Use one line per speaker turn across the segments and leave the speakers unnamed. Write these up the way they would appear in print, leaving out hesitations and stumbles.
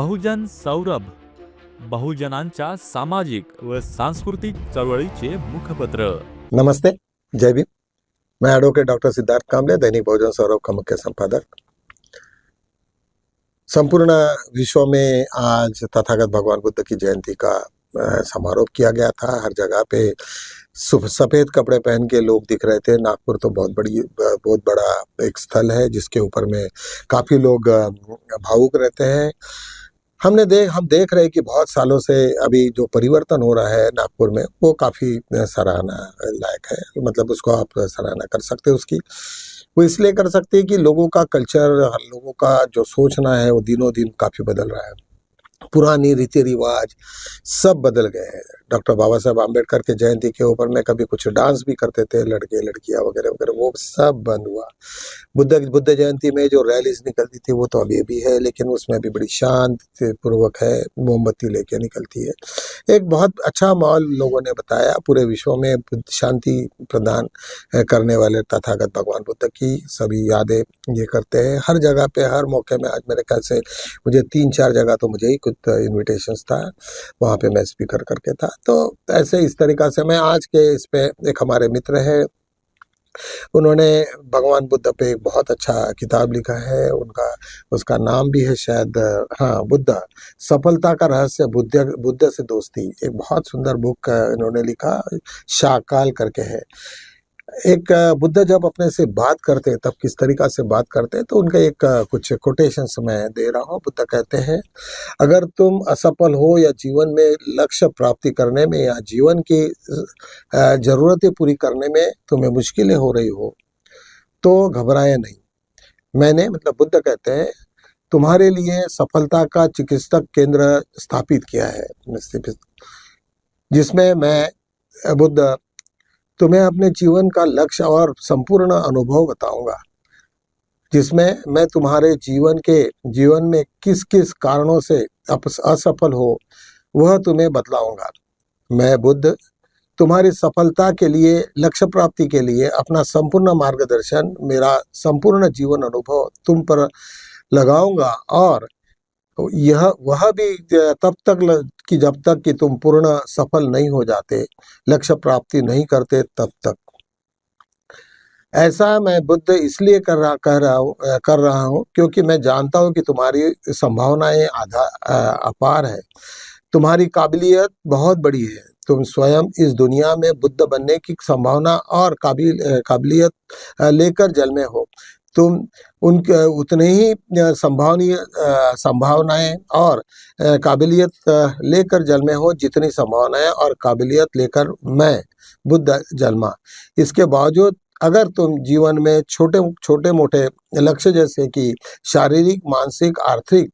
बहुजन सौरभ, बहुजनांच्या सामाजिक व सांस्कृतिक चळवळीचे मुखपत्र।
नमस्ते, जय भीम। मैं एडवोकेट डॉक्टर सिद्धार्थ कामले, दैनिक बहुजन सौरभ का मुख्य संपादक। संपूर्ण विश्व में आज तथागत भगवान बुद्ध की जयंती का समारोह किया गया था। हर जगह पे सफेद कपड़े पहन के लोग दिख रहे थे। नागपुर तो बहुत बड़ा एक स्थल है जिसके ऊपर में काफी लोग भावुक रहते हैं। हम देख रहे हैं कि बहुत सालों से अभी जो परिवर्तन हो रहा है नागपुर में वो काफी सराहना लायक है। मतलब उसको आप सराहना कर सकते हैं उसकी। वो इसलिए कर सकते हैं कि लोगों का कल्चर, लोगों का जो सोचना है वो दिनों दिन काफी बदल रहा है। पुरानी रीति रिवाज सब बदल गए हैं। डॉक्टर बाबा साहब आम्बेडकर के जयंती के ऊपर में कभी कुछ डांस भी करते थे लड़के लड़कियां वगैरह वगैरह, वो सब बंद हुआ। बुद्ध जयंती में जो रैलीज निकलती थी वो तो अभी भी है, लेकिन उसमें भी बड़ी शांति पूर्वक है, मोमबत्ती लेके निकलती है। एक बहुत अच्छा माहौल लोगों ने बताया। पूरे विश्व में शांति प्रदान करने वाले तथागत भगवान बुद्ध की सभी यादें ये करते हैं हर जगह पे, हर मौके में। आज मेरे ख्याल से मुझे 3-4 जगह तो मुझे ही कुछ इन्विटेशंस था, वहाँ पे मैं स्पीकर करके था। तो ऐसे इस तरीक़ा से मैं आज के इस पे एक हमारे मित्र है, उन्होंने भगवान बुद्ध पे एक बहुत अच्छा किताब लिखा है। उसका नाम भी है शायद, हाँ, बुद्ध, सफलता का रहस्य, बुद्ध से दोस्ती। एक बहुत सुंदर बुक इन्होंने लिखा, शाकाल करके है। एक बुद्ध जब अपने से बात करते तब किस तरीका से बात करते, तो उनका एक कुछ कोटेशंस मैं दे रहा हूँ। बुद्ध कहते हैं, अगर तुम असफल हो या जीवन में लक्ष्य प्राप्ति करने में या जीवन की जरूरतें पूरी करने में तुम्हें मुश्किलें हो रही हो तो घबराए नहीं। मैंने, मतलब बुद्ध कहते हैं, तुम्हारे लिए सफलता का चिकित्सक केंद्र स्थापित किया है, जिसमें मैं बुद्ध तुम्हें अपने जीवन का लक्ष्य और संपूर्ण अनुभव बताऊंगा, जिसमें मैं तुम्हारे जीवन में किस किस कारणों से असफल हो वह तुम्हें बतलाऊंगा। मैं बुद्ध तुम्हारी सफलता के लिए, लक्ष्य प्राप्ति के लिए अपना संपूर्ण मार्गदर्शन, मेरा संपूर्ण जीवन अनुभव तुम पर लगाऊंगा, और वह भी तब तक कि जब तक कि तुम पूर्ण सफल नहीं हो जाते, लक्ष्य प्राप्ति नहीं करते तब तक। ऐसा मैं बुद्ध इसलिए कर रहा हूँ क्योंकि मैं जानता हूँ कि तुम्हारी संभावनाएं अपार है, तुम्हारी काबिलियत बहुत बड़ी है। तुम स्वयं इस दुनिया में बुद्ध बनने की संभावना और काबिलियत लेकर जन्मे हो। तुम उनके उतने ही संभावनाएं और काबिलियत लेकर जन्मे हो जितनी संभावनाएं और काबिलियत लेकर मैं बुद्ध जन्मा। इसके बावजूद अगर तुम जीवन में छोटे मोटे लक्ष्य जैसे कि शारीरिक, मानसिक, आर्थिक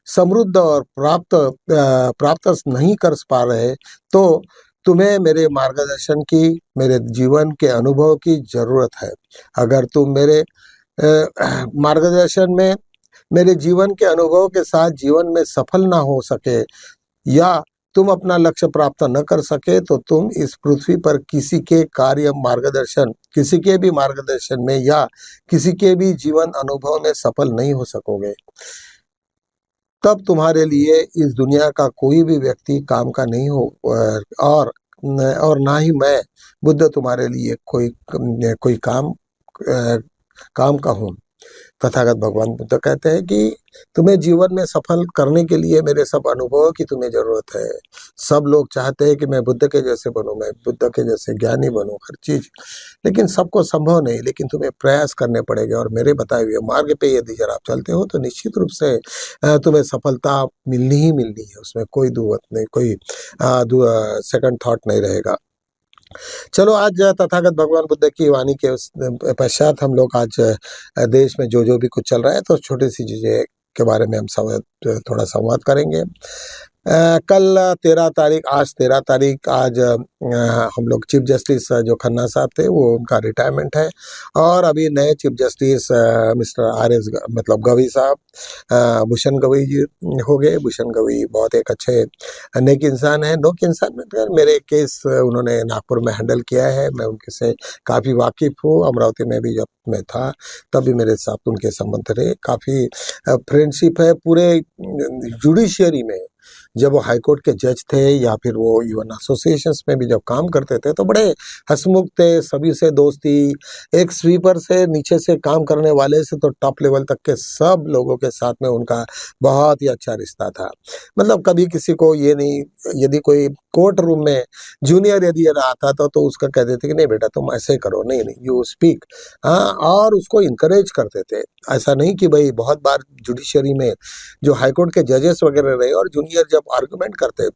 समृद्ध और प्राप्त नहीं कर पा रहे, तो तुम्हें मेरे मार्गदर्शन की, मेरे जीवन के अनुभव की जरूरत है। अगर तुम मेरे मार्गदर्शन में, मेरे जीवन के अनुभव के साथ जीवन में सफल ना हो सके या तुम अपना लक्ष्य प्राप्त न कर सके, तो तुम इस पृथ्वी पर किसी के भी मार्गदर्शन में या किसी के भी जीवन अनुभव में सफल नहीं हो सकोगे। तब तुम्हारे लिए इस दुनिया का कोई भी व्यक्ति काम का नहीं हो, और ना ही मैं बुद्ध तुम्हारे लिए कोई काम का हूँ। तथागत भगवान बुद्ध कहते हैं कि तुम्हें जीवन में सफल करने के लिए मेरे सब अनुभवों की तुम्हें जरूरत है। सब लोग चाहते हैं कि मैं बुद्ध के जैसे बनूं, मैं बुद्ध के जैसे ज्ञानी बनूं, हर चीज, लेकिन सबको संभव नहीं। लेकिन तुम्हें प्रयास करने पड़ेंगे और मेरे बताए हुए मार्ग पे यदि जरा आप चलते हो तो निश्चित रूप से तुम्हें सफलता मिलनी ही मिलनी है। उसमें कोई दुवत नहीं, कोई सेकंड थॉट नहीं रहेगा। चलो, आज तथागत भगवान बुद्ध की वाणी के पश्चात हम लोग आज देश में जो भी कुछ चल रहा है, तो छोटी सी चीजें के बारे में हम थोड़ा संवाद करेंगे। कल 13 तारीख, आज 13 तारीख, आज हम लोग चीफ जस्टिस जो खन्ना साहब थे वो उनका रिटायरमेंट है, और अभी नए चीफ जस्टिस मिस्टर RS मतलब गवई साहब, भूषण गवई जी हो गए। भूषण गवई बहुत एक अच्छे नेक इंसान है। नेक इंसान मतलब मेरे केस उन्होंने नागपुर में हैंडल किया है, मैं उनके से काफ़ी वाकिफ़ हूँ। अमरावती में भी जब मैं था तब भी मेरे साथ उनके संबंध रहे, काफ़ी फ्रेंडशिप है। पूरे जुडिशियरी में जब वो हाई कोर्ट के जज थे या फिर वो इवन एसोसिएशंस में भी जब काम करते थे तो बड़े हंसमुख थे, सभी से दोस्ती, एक स्वीपर से नीचे से काम करने वाले से तो टॉप लेवल तक के सब लोगों के साथ में उनका बहुत ही अच्छा रिश्ता था। मतलब कभी किसी को ये नहीं, यदि कोई कोर्ट रूम में जूनियर यदि आता था तो उसका कह देते कि नहीं बेटा तुम ऐसे करो, नहीं नहीं यू स्पीक, हाँ, और उसको इनकरेज करते थे। ऐसा नहीं कि भाई बहुत बार जुडिशरी में जो हाईकोर्ट के जजेस वगैरह रहे और जूनियर जब आर्गुमेंट करते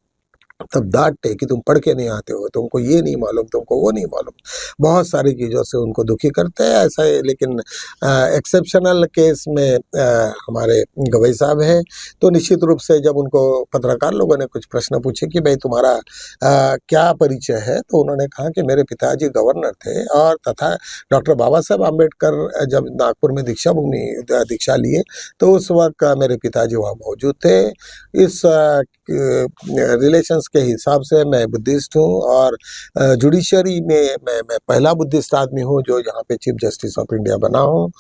तब डांटते कि तुम पढ़ के नहीं आते हो, तुमको ये नहीं मालूम, तुमको वो नहीं मालूम, बहुत सारी चीज़ों से उनको दुखी करते हैं ऐसा है। लेकिन एक्सेप्शनल केस में हमारे गवई साहब हैं, तो निश्चित रूप से जब उनको पत्रकार लोगों ने कुछ प्रश्न पूछे कि भाई तुम्हारा क्या परिचय है, तो उन्होंने कहा कि मेरे पिताजी गवर्नर थे और तथा डॉक्टर बाबा साहब आम्बेडकर जब नागपुर में दीक्षा लिए तो उस वक्त मेरे पिताजी वहाँ मौजूद थे। इस रिलेशंस के हिसाब से मैं बुद्धिस्ट हूँ और जुडिशरी में मैं पहला बुद्धिस्ट आदमी हूँ जो यहाँ पे चीफ जस्टिस ऑफ इंडिया बना हूँ।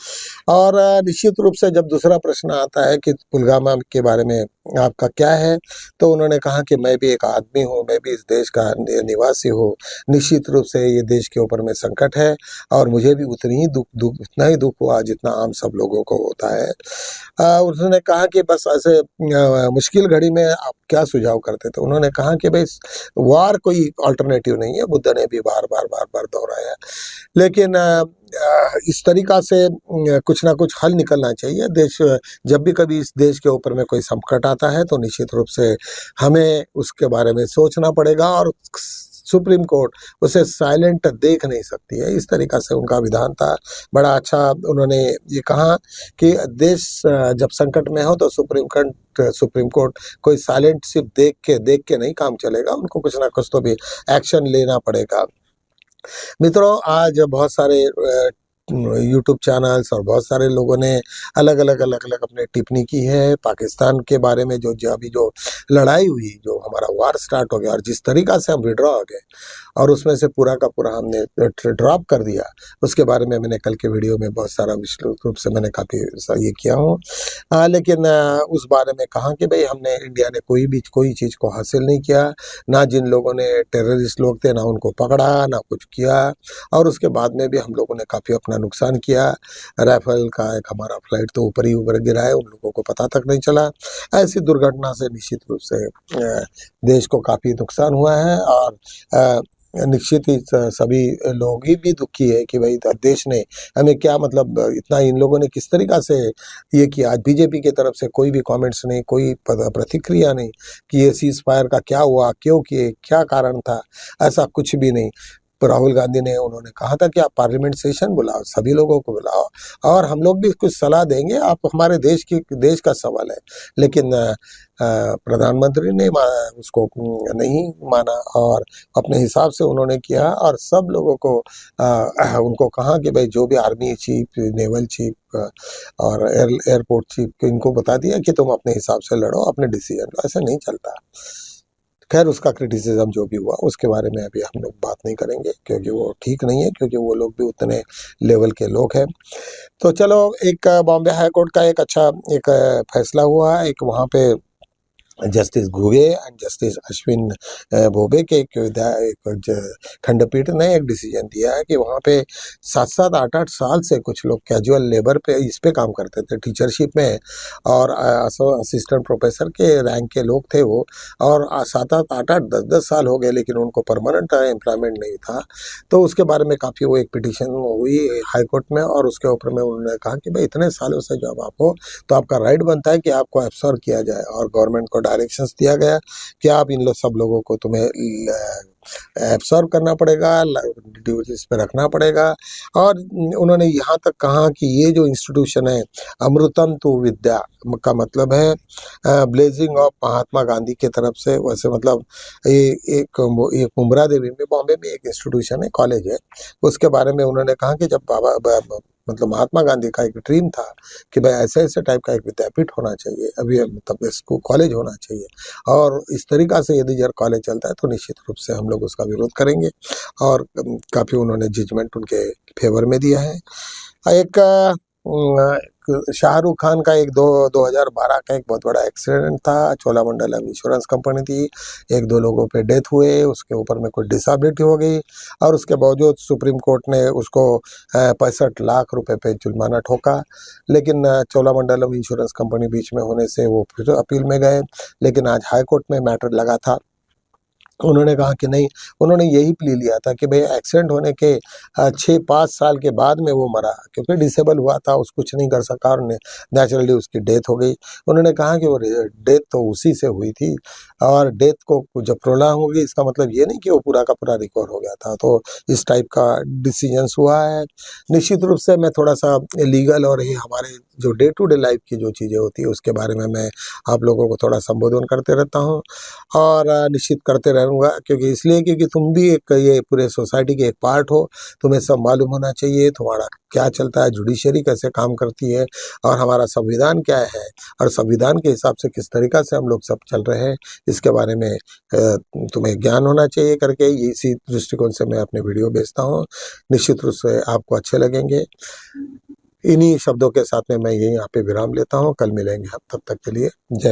और निश्चित रूप से जब दूसरा प्रश्न आता है कि पुलवामा के बारे में आपका क्या है, तो उन्होंने कहा कि मैं भी एक आदमी हूँ, मैं भी इस देश का निवासी हूँ। निश्चित रूप से ये देश के ऊपर में संकट है और मुझे भी उतना ही दुख हुआ जितना आम सब लोगों को होता है। उन्होंने कहा कि बस ऐसे मुश्किल घड़ी में आप क्या सुझाव करते थे? उन्होंने कहा कि भाई वार कोई अल्टरनेटिव नहीं है, बुद्ध ने भी बार बार दोहराया। लेकिन इस तरीका से कुछ ना कुछ हल निकलना चाहिए। देश जब भी कभी इस देश के ऊपर में कोई संकट आता है तो निश्चित रूप से हमें उसके बारे में सोचना पड़ेगा और सुप्रीम कोर्ट उसे साइलेंट देख नहीं सकती है। इस तरीका से उनका विधान था, बड़ा अच्छा। उन्होंने ये कहा कि देश जब संकट में हो तो सुप्रीम कोर्ट कोई साइलेंट सिर्फ देख के नहीं काम चलेगा, उनको कुछ ना कुछ तो भी एक्शन लेना पड़ेगा। मित्रों, आज बहुत सारे यूट्यूब चैनल्स और बहुत सारे लोगों ने अलग अलग अपने टिप्पणी की है पाकिस्तान के बारे में। जो अभी जो लड़ाई हुई, जो हमारा वार स्टार्ट हो गया और जिस तरीका से हम विड्रॉ हो गए और उसमें से पूरा का पूरा हमने ड्रॉप कर दिया, उसके बारे में मैंने कल के वीडियो में बहुत सारा विस्तृत रूप से मैंने काफ़ी ये किया हूँ। लेकिन उस बारे में कहा कि भाई हमने, इंडिया ने कोई चीज़ को हासिल नहीं किया, ना जिन लोगों ने टेररिस्ट लोग थे ना उनको पकड़ा, ना कुछ किया, और उसके बाद में भी हम लोगों ने काफ़ी अपना नुकसान किया। राइफल का एक हमारा फ्लाइट तो ऊपर गिरा है, उन लोगों को पता तक नहीं चला। ऐसी दुर्घटना से निश्चित रूप से देश को काफ़ी नुकसान हुआ है और निश्चित ही सभी लोग ही भी दुखी है कि भाई देश ने हमें क्या, मतलब इतना इन लोगों ने किस तरीका से ये किया। आज बीजेपी की तरफ से कोई भी कमेंट्स नहीं, कोई प्रतिक्रिया नहीं कि ये सीज फायर का क्या हुआ, क्यों किए, क्या कारण था, ऐसा कुछ भी नहीं। राहुल गांधी ने, उन्होंने कहा था कि आप पार्लियामेंट सेशन बुलाओ, सभी लोगों को बुलाओ और हम लोग भी कुछ सलाह देंगे, आप हमारे देश का सवाल है। लेकिन प्रधानमंत्री ने उसको नहीं माना और अपने हिसाब से उन्होंने किया और सब लोगों को उनको कहा कि भाई जो भी आर्मी चीफ, नेवल चीफ और एयरपोर्ट चीफ, इनको बता दिया कि तुम अपने हिसाब से लड़ो, अपने डिसीजन। ऐसा नहीं चलता। खैर, उसका क्रिटिसिज्म जो भी हुआ उसके बारे में अभी हम लोग बात नहीं करेंगे क्योंकि वो ठीक नहीं है, क्योंकि वो लोग भी उतने लेवल के लोग हैं। तो चलो, एक बॉम्बे हाई कोर्ट का एक अच्छा एक फैसला हुआ है। एक वहाँ पे Justice Ghuge and Justice Ashwin Bobe के एक खंडपीठ ने एक डिसीजन दिया है कि वहाँ पे 7-7, 8-8 साल से कुछ लोग कैजुअल लेबर पे इस पे काम करते थे, टीचरशिप में, और असिस्टेंट प्रोफेसर के रैंक के लोग थे वो, और 7-7, 8-8, 10-10 साल हो गए लेकिन उनको परमानेंट एम्प्लॉयमेंट नहीं था। तो उसके बारे में काफ़ी वो एक पिटीशन हुई हाई कोर्ट में और उसके ऊपर में उन्होंने कहा कि भाई इतने सालों से जब आप हो तो आपका राइट बनता है कि आपको एब्सॉर्ब किया जाए और गवर्नमेंट को डायरेक्शंस दिया गया कि आप इन सब लोगों को तुम्हें एब्सॉर्ब करना पड़ेगा, ड्यूटीज पे रखना पड़ेगा। और उन्होंने यहाँ तक कहा कि ये जो इंस्टीट्यूशन है अमृतम तो विद्या का मतलब है ब्लेजिंग ऑफ महात्मा गांधी के तरफ से। वैसे मतलब ये एक मुम्बरा देवी में, बॉम्बे में एक इंस्टीट्यूशन है, कॉलेज है, उसके बारे में उन्होंने कहा कि जब मतलब महात्मा गांधी का एक ड्रीम था कि भाई ऐसे ऐसे टाइप का एक विद्यापीठ होना चाहिए, अभी मतलब इसको कॉलेज होना चाहिए, और इस तरीक़ा से यदि यार कॉलेज चलता है तो निश्चित रूप से हम लोग उसका विरोध करेंगे। और काफ़ी उन्होंने जजमेंट उनके फेवर में दिया है। एक शाहरुख खान का 2012 का एक बहुत बड़ा एक्सीडेंट था, चोलामंडलम इंश्योरेंस कंपनी थी, 1-2 लोगों पे डेथ हुए, उसके ऊपर में कोई डिसेबिलिटी हो गई और उसके बावजूद सुप्रीम कोर्ट ने उसको 65 लाख रुपए पे जुर्माना ठोका। लेकिन चोलामंडलम इंश्योरेंस कंपनी बीच में होने से वो फिर अपील में गए, लेकिन आज हाई कोर्ट में मैटर लगा था। उन्होंने कहा कि नहीं, उन्होंने यही प्ली लिया था कि भाई एक्सीडेंट होने के 6-5 साल के बाद में वो मरा, क्योंकि डिसेबल हुआ था, उस कुछ नहीं कर सका और नेचुरली उसकी डेथ हो गई। उन्होंने कहा कि वो डेथ तो उसी से हुई थी और डेथ को जब प्रोलॉन्ग हो गई, इसका मतलब ये नहीं कि वो पूरा का पूरा रिकवर हो गया था। तो इस टाइप का डिसीजंस हुआ है। निश्चित रूप से मैं थोड़ा सा लीगल और ये हमारे जो डे टू डे लाइफ की जो चीज़ें होती है उसके बारे में मैं आप लोगों को थोड़ा संबोधन करते रहता हूँ और निश्चित करते रहूँगा, क्योंकि इसलिए क्योंकि तुम भी एक ये पूरे सोसाइटी के एक पार्ट हो, तुम्हें सब मालूम होना चाहिए तुम्हारा क्या चलता है, जुडिशरी कैसे काम करती है और हमारा संविधान क्या है और संविधान के हिसाब से किस तरीक़ा से हम लोग सब चल रहे हैं, इसके बारे में तुम्हें ज्ञान होना चाहिए करके इसी दृष्टिकोण से मैं अपने वीडियो भेजता हूँ। निश्चित रूप से आपको अच्छे लगेंगे। इन्हीं शब्दों के साथ में मैं यहीं यहाँ पे विराम लेता हूँ। कल मिलेंगे हम, तब तक के लिए जय।